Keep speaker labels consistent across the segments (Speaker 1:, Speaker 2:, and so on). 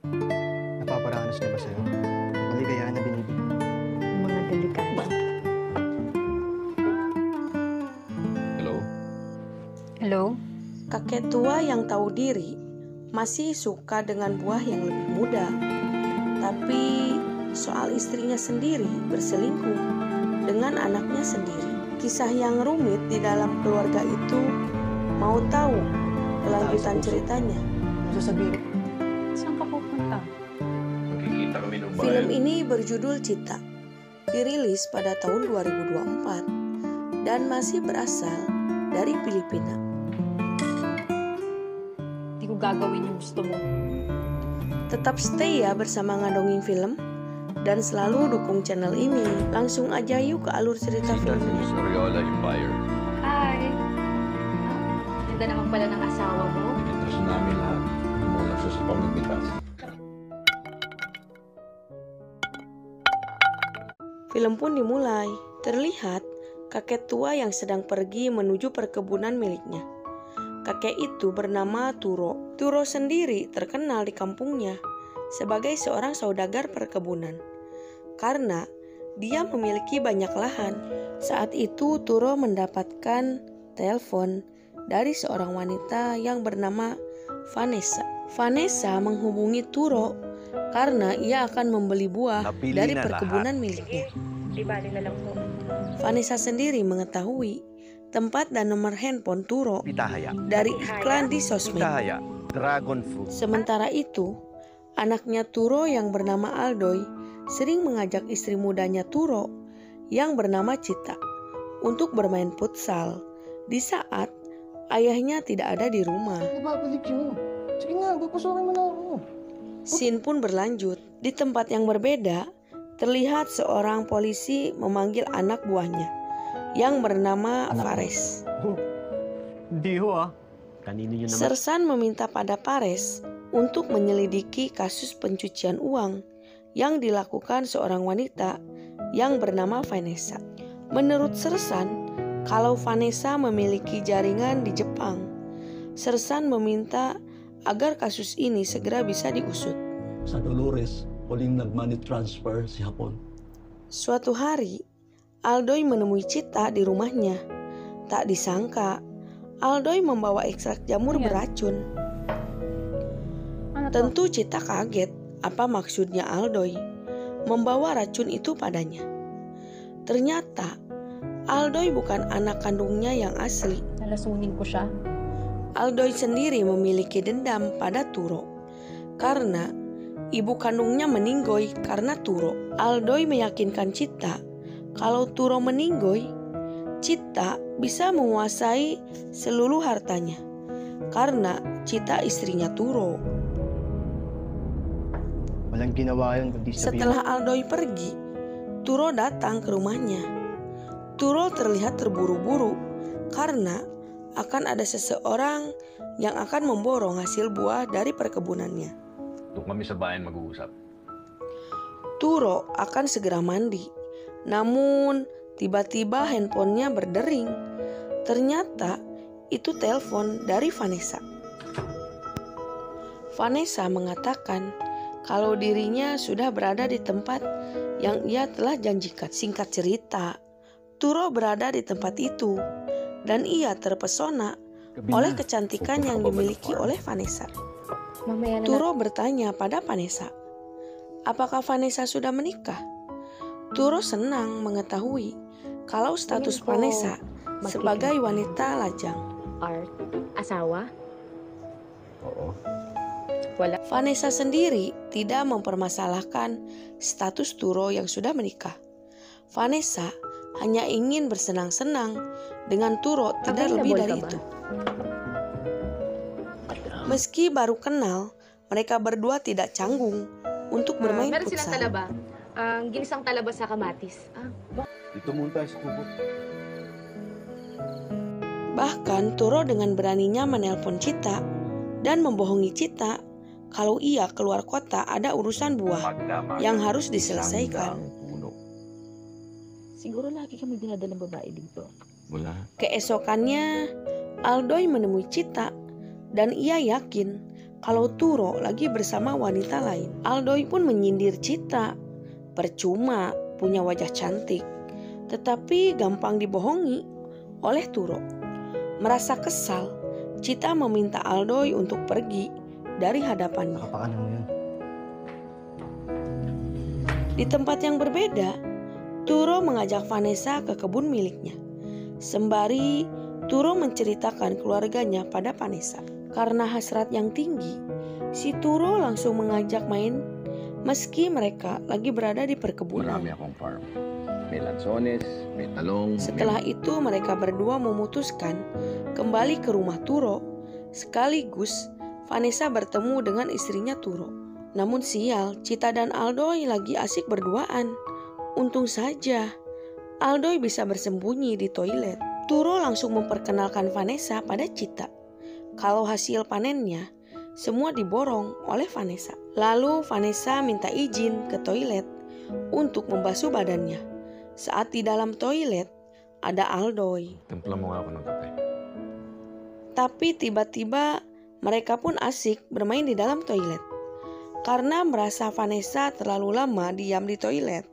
Speaker 1: Napaparanas niya ba sa'yo? Ang kaligayahan na binibigay?
Speaker 2: Mga delikado.
Speaker 3: Hello?
Speaker 2: Hello?
Speaker 4: Kakek tua yang tahu diri masih suka dengan buah yang lebih muda. Tapi soal istrinya sendiri berselingkuh dengan anaknya sendiri. Kisah yang rumit di dalam keluarga itu, mau tahu kelanjutan ceritanya?
Speaker 1: Ano sasabihin?
Speaker 2: Saan ka pupunta?
Speaker 3: Magkikita kami ng
Speaker 4: Film
Speaker 3: bayan.
Speaker 4: ini berjudul Cita, dirilis pada tahun 2024 dan masih berasal dari Filipina.
Speaker 2: Hindi ko gagawin yung gusto mo.
Speaker 4: Tetap stay ya bersama Ngadongin Film dan selalu dukung channel ini. Langsung aja yuk ke alur cerita
Speaker 3: Sita
Speaker 4: filmnya.
Speaker 3: si Oriola yung buyer.
Speaker 2: Hi! Ganda naman pala ng asawa mo.
Speaker 3: Interest namin lahat. Umulang siya sa pamimitas.
Speaker 4: Film pun dimulai. Terlihat kakek tua yang sedang pergi menuju perkebunan miliknya. Kakek itu bernama Turo. Turo sendiri terkenal di kampungnya sebagai seorang saudagar perkebunan karena dia memiliki banyak lahan. Saat itu Turo mendapatkan telepon dari seorang wanita yang bernama Vanessa. Vanessa menghubungi Turo karena ia akan membeli buah
Speaker 5: Napili
Speaker 4: dari
Speaker 5: na
Speaker 4: perkebunan miliknya.
Speaker 2: Di bali na lang to.
Speaker 4: Vanessa sendiri mengetahui tempat dan nomor handphone Turo
Speaker 5: Pitahaya.
Speaker 4: dari iklan di sosmed.
Speaker 5: Pitahaya. Dragon fruit.
Speaker 4: Sementara itu, anaknya Turo yang bernama Aldoy sering mengajak istri mudanya Turo yang bernama Cita untuk bermain futsal di saat ayahnya tidak ada di rumah.
Speaker 1: Babalik yun. Sige nga, papasokin mo na ako.
Speaker 4: Scene pun berlanjut. Di tempat yang berbeda, terlihat seorang polisi memanggil anak buahnya yang bernama Fares.
Speaker 1: Hindi ho ah. Kanino yun naman?
Speaker 4: Sersan meminta pada Fares untuk menyelidiki kasus pencucian uang yang dilakukan seorang wanita yang bernama Vanessa. Menurut Sersan, kalau Vanessa memiliki jaringan di Jepang, Sersan meminta agar kasus ini segera bisa diusut.
Speaker 6: Sa Dolores, huling nag-money transfer si Hapon.
Speaker 4: Suatu hari, Aldoy menemui Cita di rumahnya. Tak disangka, Aldoy membawa ekstrak jamur beracun.
Speaker 2: Ano to?
Speaker 4: Tentu Cita kaget apa maksudnya Aldoy membawa racun itu padanya. Ternyata Aldoy bukan anak kandungnya yang asli.
Speaker 2: Nalasunin ko siya.
Speaker 4: Aldoy sendiri memiliki dendam pada Turo karena ibu kandungnya meninggoy karena Turo. Aldoy meyakinkan Cita kalau Turo meninggoy, Cita bisa menguasai seluruh hartanya karena Cita istrinya Turo.
Speaker 1: Walang ginawa yun kundi sabihin.
Speaker 4: Setelah Aldoy pergi, Turo datang ke rumahnya. Turo terlihat terburu-buru karena akan ada seseorang yang akan memborong hasil buah dari perkebunannya.
Speaker 3: Doon kami sa bayan mag-uusap.
Speaker 4: Turo akan segera mandi. Namun tiba-tiba handphonenya berdering. Ternyata itu telepon dari Vanessa. Vanessa mengatakan kalau dirinya sudah berada di tempat yang ia telah janjikan. Singkat cerita, Turo berada di tempat itu dan ia terpesona oleh kecantikan yang dimiliki oleh Vanessa.
Speaker 2: Mamaya na
Speaker 4: Turo bertanya pada Vanessa, apakah Vanessa sudah menikah? Turo senang mengetahui kalau status
Speaker 2: Tingin ko
Speaker 4: Vanessa sebagai wanita lajang.
Speaker 2: Art. Asawa?
Speaker 3: Oo.
Speaker 2: Wala.
Speaker 4: Vanessa sendiri tidak mempermasalahkan status Turo yang sudah menikah. Vanessa hanya ingin bersenang-senang dengan Turo, tidak lebih dari itu. Meski baru kenal, mereka berdua tidak canggung untuk bermain
Speaker 2: Meron silang
Speaker 4: futsal.
Speaker 2: talaba. Ang ginisang talaba sa kamatis.
Speaker 3: Dito muna tayo sa kubo.
Speaker 4: Bahkan Turo dengan beraninya menelpon Cita dan membohongi Cita kalau ia keluar kota ada urusan buah yang harus diselesaikan.
Speaker 3: Puno.
Speaker 2: Siguro lagi kami dinadalang babae dito.
Speaker 3: Wala.
Speaker 4: Keesokannya, Aldoy menemui Cita dan ia yakin kalau Turo lagi bersama wanita lain. Aldoy pun menyindir Cita. Percuma punya wajah cantik, tetapi gampang dibohongi oleh Turo. Merasa kesal, Cita meminta Aldoy untuk pergi dari hadapannya.
Speaker 5: Kapakanan mo yun.
Speaker 4: Di tempat yang berbeda, Turo mengajak Vanessa ke kebun miliknya. Sembari Turo menceritakan keluarganya pada Vanessa. Karena hasrat yang tinggi, si Turo langsung mengajak main meski mereka lagi berada di perkebunan.
Speaker 3: Marami akong farm. May lansones, may talong.
Speaker 4: Setelah itu mereka berdua memutuskan kembali ke rumah Turo. Sekaligus Vanessa bertemu dengan istrinya Turo. Namun sial, Cita dan Aldoy lagi asik berduaan. Untung saja Aldoy bisa bersembunyi di toilet. Turo langsung memperkenalkan Vanessa pada Cita. Kalau hasil panennya semua diborong oleh Vanessa. Lalu Vanessa minta izin ke toilet untuk membasuh badannya. Saat di dalam toilet ada Aldoy.
Speaker 3: Timpla mo nga ako ng kape.
Speaker 4: Tapi tiba-tiba mereka pun asik bermain di dalam toilet. Karena merasa Vanessa terlalu lama diam di toilet,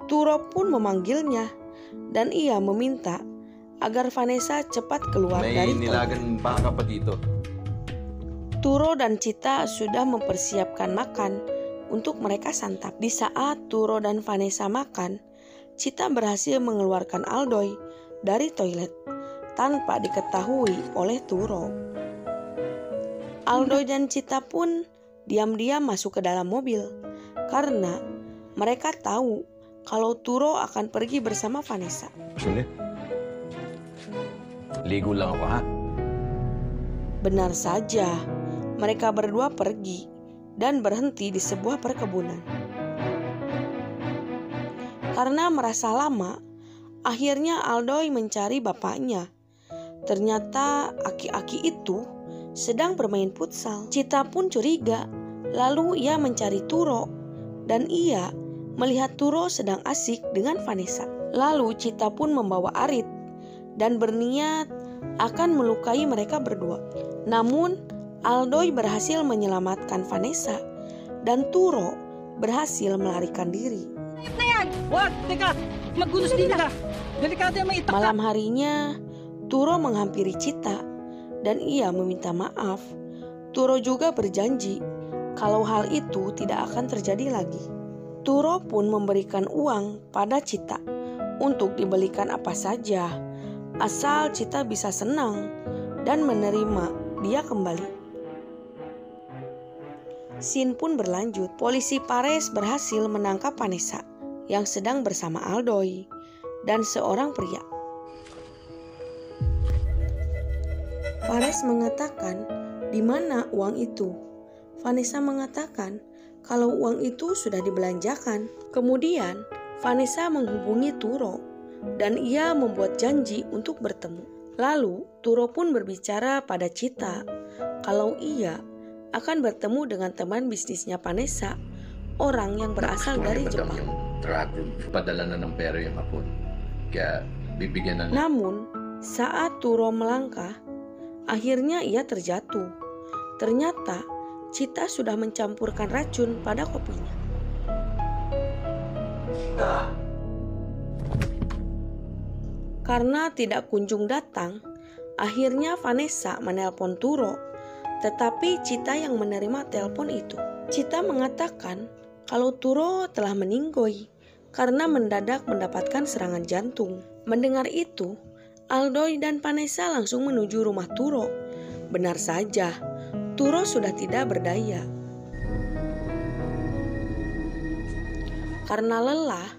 Speaker 4: Turo pun memanggilnya dan ia meminta agar Vanessa cepat keluar dari toilet.
Speaker 3: baka pa dito.
Speaker 4: Turo dan Cita sudah mempersiapkan makan untuk mereka santap. Di saat Turo dan Vanessa makan, Cita berhasil mengeluarkan Aldoy dari toilet tanpa diketahui oleh Turo. Aldoy dan Cita pun diam-diam masuk ke dalam mobil karena mereka tahu kalau Turo akan pergi bersama Vanessa.
Speaker 3: Suli? Ligo lang ako, ha?
Speaker 4: Benar saja, mereka berdua pergi dan berhenti di sebuah perkebunan. Karena merasa lama, akhirnya Aldoy mencari bapaknya. Ternyata aki-aki itu sedang bermain futsal. Cita pun curiga, lalu ia mencari Turo dan ia melihat Turo sedang asik dengan Vanessa. Lalu Cita pun membawa Arit dan berniat akan melukai mereka berdua. Namun Aldoy berhasil menyelamatkan Vanessa dan Turo berhasil melarikan diri.
Speaker 7: Wag! Teka! Maggunos din ka! Delikado yung may itak ka!
Speaker 4: Malam harinya, Turo menghampiri Cita dan ia meminta maaf. Turo juga berjanji kalau hal itu tidak akan terjadi lagi. Turo pun memberikan uang pada Cita untuk dibelikan apa saja, asal Cita bisa senang dan menerima dia kembali. Scene pun berlanjut. Polisi Pares berhasil menangkap Vanessa yang sedang bersama Aldoy dan seorang pria. Pares mengatakan, "Di mana uang itu?" Vanessa mengatakan kalau uang itu sudah dibelanjakan. Kemudian Vanessa menghubungi Turo dan ia membuat janji untuk bertemu. Lalu Turo pun berbicara pada Cita kalau ia akan bertemu dengan teman bisnisnya Vanessa, orang yang berasal dari Jepang.
Speaker 3: Dragon. Padala na ng pera yung hapon. Kaya bibigyan na.
Speaker 4: Namun saat Turo melangkah, akhirnya ia terjatuh. Ternyata Cita sudah mencampurkan racun pada kopinya. Karena tidak kunjung datang, akhirnya Vanessa menelpon Turo, tetapi Cita yang menerima telepon itu. Cita mengatakan kalau Turo telah meninggoy karena mendadak mendapatkan serangan jantung. Mendengar itu, Aldoy dan Vanessa langsung menuju rumah Turo. Benar saja, Turo sudah tidak berdaya. Karena lelah,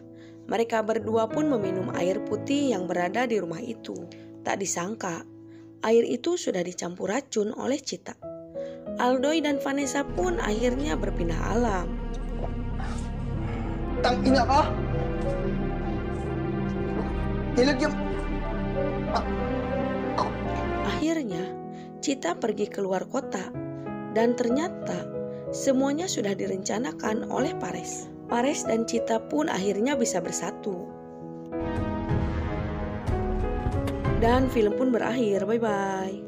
Speaker 4: mereka berdua pun meminum air putih yang berada di rumah itu. Tak disangka, air itu sudah dicampur racun oleh Cita. Aldoy dan Vanessa pun akhirnya berpindah alam.
Speaker 5: Tangina ka! Nilagyan...
Speaker 4: Akhirnya, Cita pergi keluar kota dan ternyata semuanya sudah direncanakan oleh Pares. Pares dan Cita pun akhirnya bisa bersatu. Dan film pun berakhir. Bye-bye.